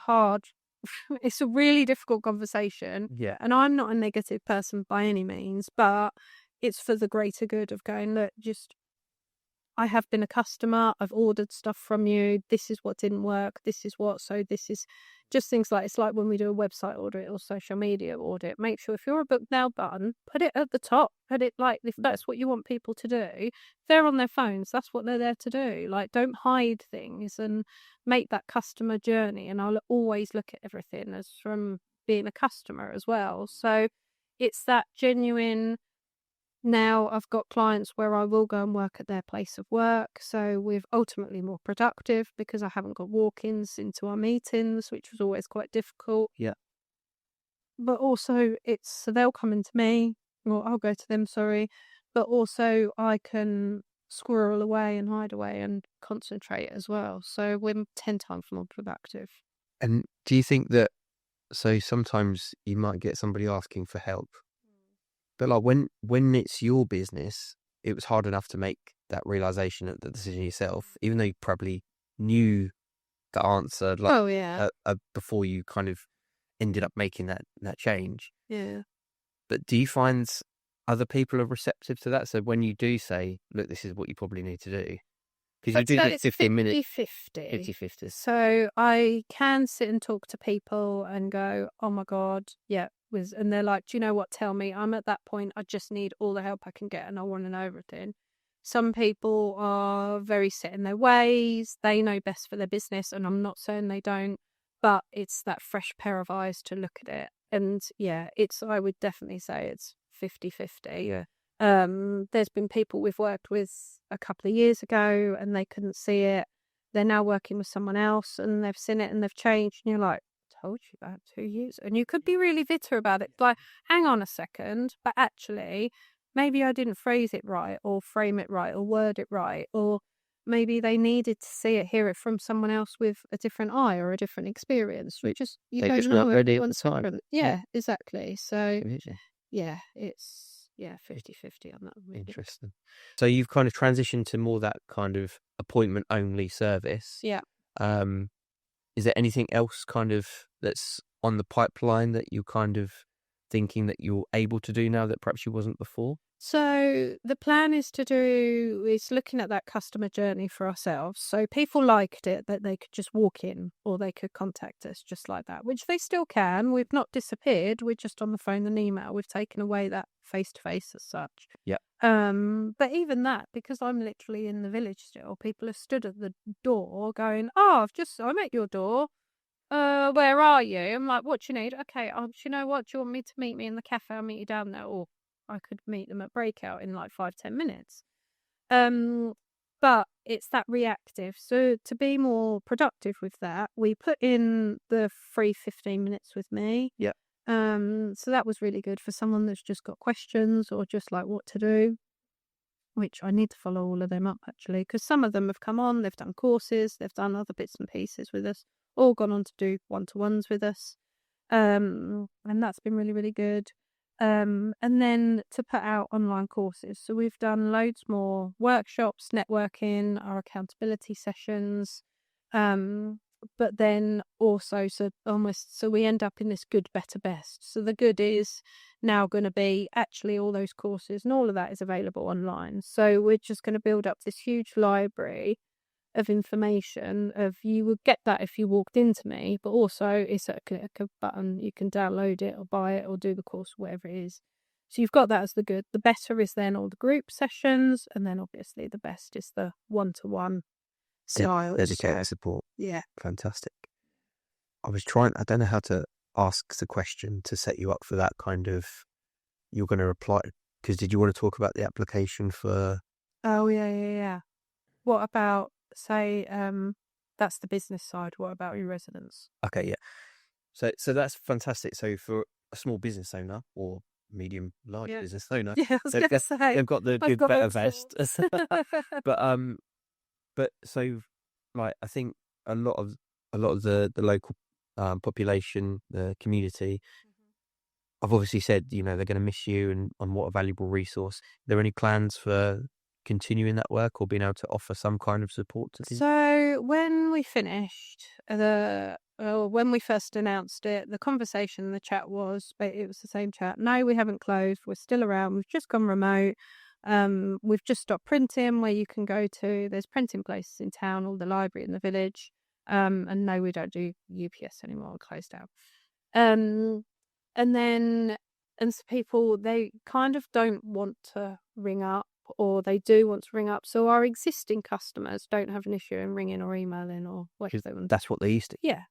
Speaker 1: it's a really difficult conversation.
Speaker 2: Yeah.
Speaker 1: And I'm not a negative person by any means, but it's for the greater good of going, look, I have been a customer. I've ordered stuff from you. This is what didn't work. This is just things like, it's like when we do a website audit or social media audit, make sure if you're a book now button, put it at the top, put it like, if that's what you want people to do, if they're on their phones, that's what they're there to do. Like, don't hide things and make that customer journey. And I'll always look at everything as from being a customer as well. So it's that genuine. Now I've got clients where I will go and work at their place of work. So we're ultimately more productive because I haven't got walk-ins into our meetings, which was always quite difficult.
Speaker 2: Yeah.
Speaker 1: But also so they'll come into me, or I'll go to them, sorry. But also I can squirrel away and hide away and concentrate as well. So we're 10 times more productive.
Speaker 2: And do you think that, so sometimes you might get somebody asking for help, but like when it's your business, it was hard enough to make that realization at the decision yourself, even though you probably knew the answer, like before you kind of ended up making that change.
Speaker 1: Yeah.
Speaker 2: But do you find other people are receptive to that? So when you do say, look, this is what you probably need to do, because you do like 15 minutes, 50-50.
Speaker 1: So I can sit and talk to people and go, oh my God, yeah. And they're like, do you know what? Tell me. I'm at that point. I just need all the help I can get and I want to know everything. Some people are very set in their ways. They know best for their business. And I'm not saying they don't, but it's that fresh pair of eyes to look at it. And yeah, I would definitely say it's 50-50.
Speaker 2: Yeah.
Speaker 1: There's been people we've worked with a couple of years ago and they couldn't see it. They're now working with someone else and they've seen it and they've changed. And you're like, told you about 2 years. And you could be really bitter about it. Like, hang on a second, but actually, maybe I didn't phrase it right or frame it right or word it right. Or maybe they needed to see it, hear it from someone else with a different eye or a different experience. You don't know.
Speaker 2: Ready at the time.
Speaker 1: Yeah, exactly. So, yeah, it's 50-50 on that. Really.
Speaker 2: Interesting. So you've kind of transitioned to more that kind of appointment only service.
Speaker 1: Yeah.
Speaker 2: Is there anything else kind of that's on the pipeline that you're kind of thinking that you're able to do now that perhaps you wasn't before?
Speaker 1: So the plan is looking at that customer journey for ourselves. So people liked it that they could just walk in or they could contact us just like that, which they still can. We've not disappeared. We're just on the phone and email. We've taken away that face-to-face as such.
Speaker 2: Yeah.
Speaker 1: But even that, because I'm literally in the village still, people have stood at the door going, oh, I'm at your door. Where are you? I'm like, what do you need? Okay, you know what? Do you want me to meet me in the cafe? I'll meet you down there. Or I could meet them at Breakout in like 5-10 minutes. But it's that reactive. So to be more productive with that, we put in the free 15 minutes with me.
Speaker 2: Yeah.
Speaker 1: So that was really good for someone that's just got questions or just like what to do, which I need to follow all of them up actually, because some of them have come on, they've done courses, they've done other bits and pieces with us, all gone on to do one-to-ones with us. And that's been really, really good. And then to put out online courses. So we've done loads more workshops, networking, our accountability sessions. But then also, so we end up in this good, better, best. So the good is now going to be actually all those courses and all of that is available online. So we're just going to build up this huge library of information of you would get that if you walked into me, but also it's a click of a button. You can download it or buy it or do the course, whatever it is. So you've got that as the good. The better is then all the group sessions, and then obviously the best is the one-to-one styles.
Speaker 2: Dedicated support.
Speaker 1: Yeah.
Speaker 2: Fantastic. I don't know how to ask the question to set you up for that kind of, you're going to reply, because did you want to talk about the application for?
Speaker 1: Oh, yeah. What about, say, that's the business side. What about your residents?
Speaker 2: Okay, yeah. So that's fantastic. So for a small business owner or medium large business owner,
Speaker 1: Yeah, I was going to say.
Speaker 2: they've got the good, better, best. But so, like, I think a lot of the local population, the community, I've obviously said, they're going to miss you and what a valuable resource. Are there any plans for continuing that work or being able to offer some kind of support to people?
Speaker 1: So when we finished when we first announced it, the conversation, the chat was, but it was the same chat. No, we haven't closed. We're still around. We've just gone remote. We've just stopped printing where you can go to. There's printing places in town, all the library in the village. And no, we don't do UPS anymore. We're closed down. And so people, they kind of don't want to ring up, or they do want to ring up. So our existing customers don't have an issue in ringing or emailing or whatever they want.
Speaker 2: That's what they used to.
Speaker 1: Yeah.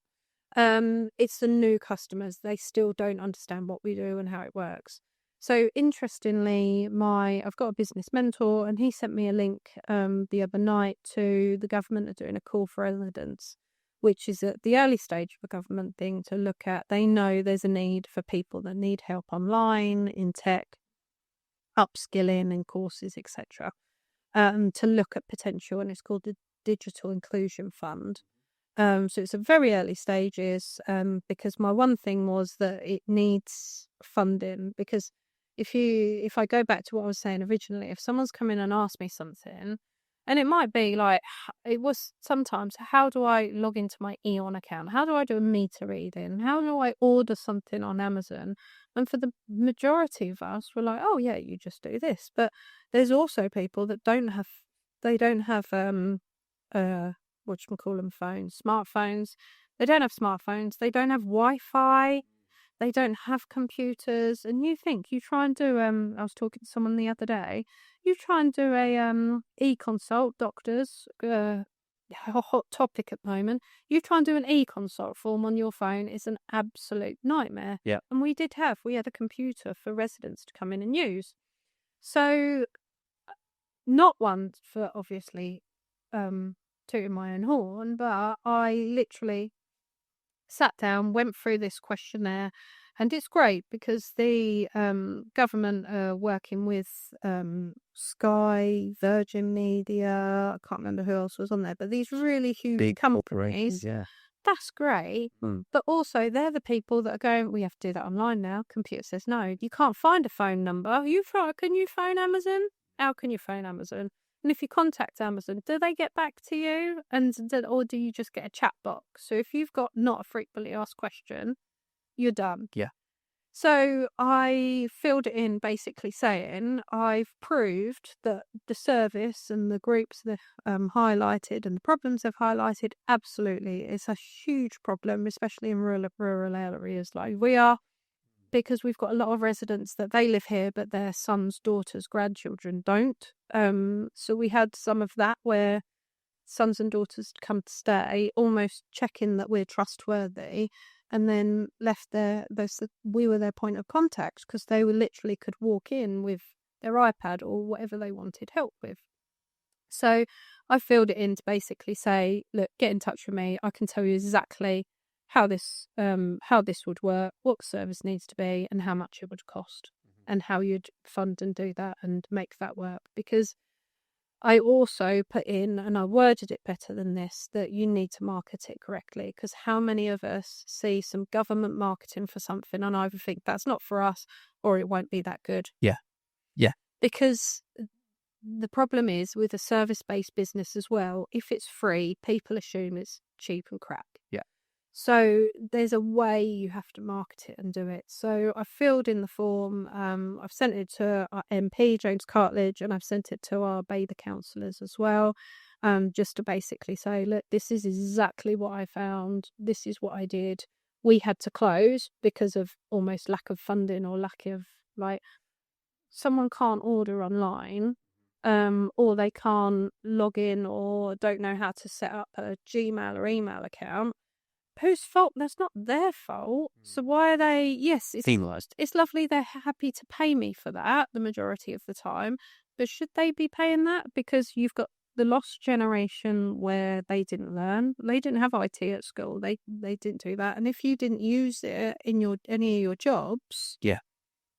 Speaker 1: It's the new customers. They still don't understand what we do and how it works. So interestingly, I've got a business mentor, and he sent me a link the other night to the government are doing a call for evidence, which is at the early stage of a government thing to look at. They know there's a need for people that need help online, in tech, upskilling in courses, etc. To look at potential, and it's called the Digital Inclusion Fund. So it's a very early stages, because my one thing was that it needs funding, because if I go back to what I was saying originally, if someone's come in and asked me something, and it might be like, it was sometimes, how do I log into my Eon account? How do I do a meter reading? How do I order something on Amazon? And for the majority of us, we're like, oh yeah, you just do this. But there's also people that don't have smartphones. They don't have smartphones. They don't have Wi-Fi. They don't have computers. And you try and do, I was talking to someone the other day, you try and do a e-consult, doctors, a hot topic at the moment. You try and do an e-consult form on your phone is an absolute nightmare.
Speaker 2: Yeah.
Speaker 1: And we had a computer for residents to come in and use. So not one for obviously tooting my own horn, but I literally sat down, went through this questionnaire, and it's great because the government are working with Sky, Virgin Media, I can't remember who else was on there, but these really huge
Speaker 2: Big
Speaker 1: companies.
Speaker 2: Yeah.
Speaker 1: That's great. But also they're the people that are going, we have to do that online now. Computer says no, you can't find a phone number. Can you phone Amazon? How can you phone Amazon? And if you contact Amazon, do they get back to you? Or do you just get a chat box? So if you've got not a frequently asked question, you're done.
Speaker 2: Yeah.
Speaker 1: So I filled it in basically saying I've proved that the service and the groups they've highlighted and the problems they've highlighted, absolutely, it's a huge problem, especially in rural areas like we are, because we've got a lot of residents that they live here, but their sons, daughters, grandchildren don't. So we had some of that where sons and daughters come to stay, almost checking that we're trustworthy, and then left we were their point of contact because they literally could walk in with their iPad or whatever they wanted help with. So I filled it in to basically say, look, get in touch with me. I can tell you exactly how this would work, what the service needs to be, and how much it would cost, and how you'd fund and do that and make that work. Because I also put in, and I worded it better than this, that you need to market it correctly. Because how many of us see some government marketing for something and either think that's not for us or it won't be that good?
Speaker 2: Yeah.
Speaker 1: Because the problem is with a service-based business as well, if it's free, people assume it's cheap and crap.
Speaker 2: Yeah.
Speaker 1: So there's a way you have to market it and do it. So I filled in the form. I've sent it to our MP, James Cartledge, and I've sent it to our bather counsellors as well. just to basically say, look, this is exactly what I found. This is what I did. We had to close because of almost lack of funding or lack of, like, someone can't order online, or they can't log in or don't know how to set up a Gmail or email account. Whose fault? That's not their fault. So why are they? Yes,
Speaker 2: Penalised.
Speaker 1: it's lovely. They're happy to pay me for that the majority of the time, but should they be paying that? Because you've got the lost generation where they didn't learn. They didn't have IT at school. They didn't do that. And if you didn't use it in any of your jobs,
Speaker 2: Yeah.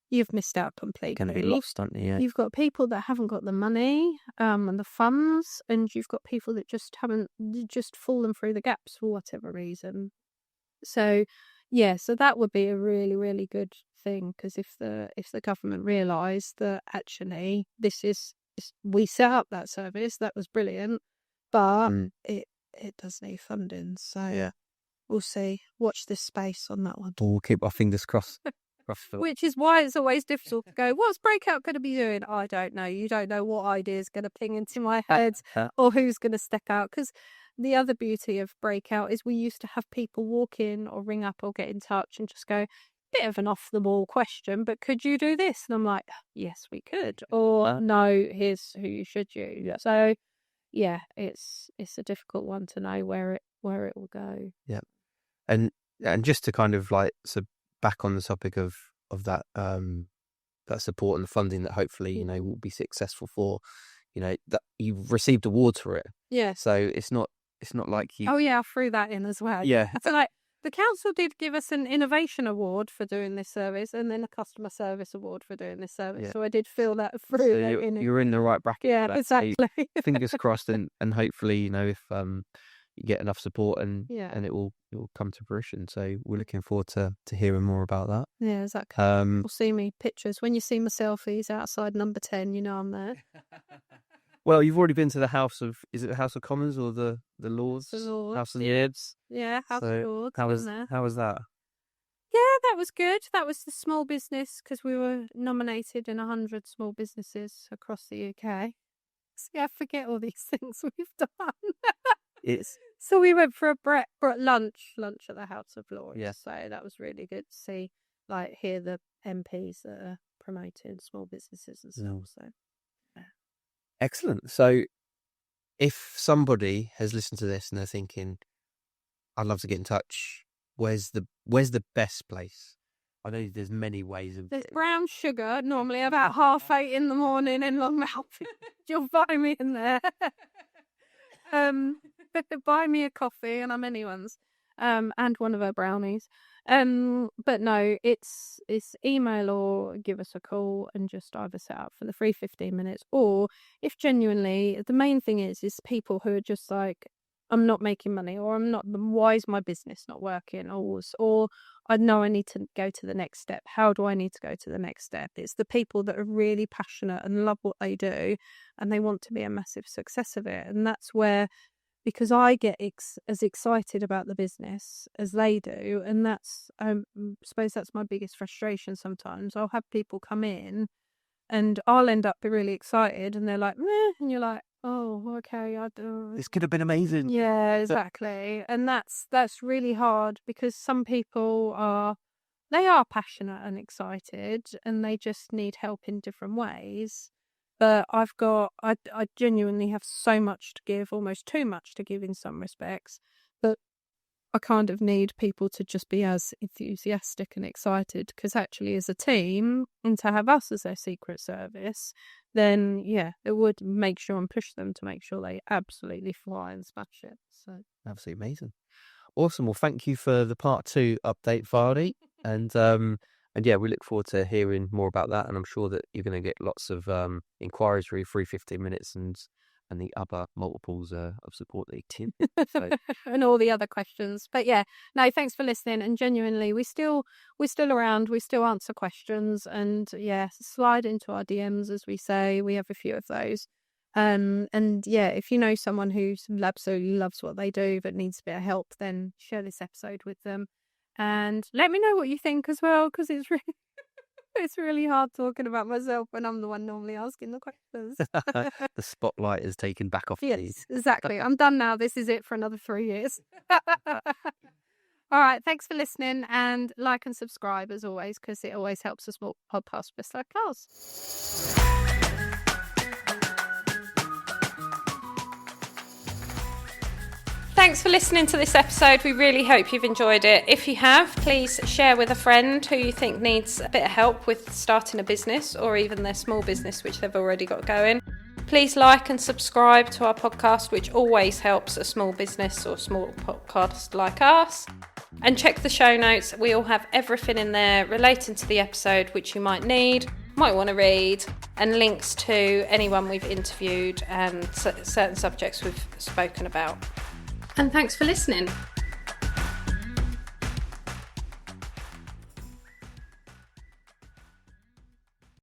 Speaker 1: you've missed out completely.
Speaker 2: Going to be lost, aren't you? Yeah.
Speaker 1: You've got people that haven't got the money and the funds, and you've got people that just haven't just fallen through the gaps for whatever reason. So, yeah, so that would be a really, really good thing, because if the government realised that actually we set up that service, that was brilliant, but it does need funding. So
Speaker 2: Yeah.
Speaker 1: we'll see. Watch this space on that one.
Speaker 2: We'll keep our fingers crossed.
Speaker 1: Which is why it's always difficult to go, what's Breakout going to be doing? I don't know. You don't know what idea is going to ping into my head or who's going to step out. Because the other beauty of Breakout is we used to have people walk in or ring up or get in touch and just go, bit of an off-the-wall question, but could you do this? And I'm like, yes, we could. Or no, here's who you should use. Yeah. So, yeah, it's a difficult one to know where it will go.
Speaker 2: Yeah. And just to kind of like, so back on the topic of that that support and the funding that hopefully will be successful for, that you've received awards for it.
Speaker 1: Yeah.
Speaker 2: So it's not like you.
Speaker 1: Oh yeah, I threw that in as well.
Speaker 2: Yeah.
Speaker 1: I feel like the council did give us an innovation award for doing this service, and then a customer service award for doing this service. Yeah. So I did feel that through.
Speaker 2: So you're in the right bracket.
Speaker 1: Yeah, exactly.
Speaker 2: So fingers crossed, and hopefully if you get enough support and it will come to fruition. So we're looking forward to hearing more about that.
Speaker 1: Yeah, exactly. You'll see me pictures when you see my selfies outside number 10. You know I'm there.
Speaker 2: Well, you've already been to the House of, is it the House of Commons or the Lords?
Speaker 1: The Lords.
Speaker 2: House of Lords.
Speaker 1: Yeah, House of Lords.
Speaker 2: How was that?
Speaker 1: Yeah, that was good. That was the small business, because we were nominated in 100 small businesses across the UK. See, I forget all these things we've done. So we went for a lunch at the House of Lords. Yeah. So that was really good to see, hear the MPs that are promoting small businesses and stuff. So.
Speaker 2: Excellent. So if somebody has listened to this and they're thinking, I'd love to get in touch, where's the best place? I know there's many ways of.
Speaker 1: There's Brown Sugar, normally about 8:30 in the morning in Longmouth. You'll find me in there. Buy me a coffee, and I'm anyone's, and one of her brownies. But no, it's email or give us a call and just either set up for the free 15 minutes, or if genuinely the main thing is people who are just like, I'm not making money, or why is my business not working, or I know I need to go to the next step. How do I need to go to the next step? It's the people that are really passionate and love what they do, and they want to be a massive success of it. And that's where, because I get as excited about the business as they do, and that's I suppose that's my biggest frustration sometimes. I'll have people come in and I'll end up really excited, and they're like, meh, and you're like, oh, okay,
Speaker 2: this could have been amazing.
Speaker 1: Yeah, exactly. And that's really hard, because some people are passionate and excited, and they just need help in different ways. But I genuinely have so much to give, almost too much to give in some respects, that I kind of need people to just be as enthusiastic and excited, because actually as a team, and to have us as their secret service, then yeah, it would make sure and push them to make sure they absolutely fly and smash it. So
Speaker 2: absolutely amazing. Awesome. Well, thank you for the part 2 update, Farley. And yeah, we look forward to hearing more about that. And I'm sure that you're going to get lots of inquiries for your free 15 minutes and the other multiples of support that you did. So.
Speaker 1: And all the other questions. But yeah, no, thanks for listening. And genuinely, we're still around. We still answer questions. And yeah, slide into our DMs, as we say. We have a few of those. And yeah, if you know someone who absolutely loves what they do but needs a bit of help, then share this episode with them. And let me know what you think as well, because it's really It's really hard talking about myself when I'm the one normally asking the questions.
Speaker 2: The spotlight is taken back off you.
Speaker 1: Yes, exactly. I'm done now. This is it for another 3 years. All right. Thanks for listening, and like and subscribe as always, because it always helps us more podcast just like ours.
Speaker 3: Thanks for listening to this episode. We really hope you've enjoyed it. If you have, please share with a friend who you think needs a bit of help with starting a business or even their small business, which they've already got going. Please like and subscribe to our podcast, which always helps a small business or small podcast like us. And check the show notes. We all have everything in there relating to the episode, which you might need, might want to read, and links to anyone we've interviewed and certain subjects we've spoken about. And thanks for listening.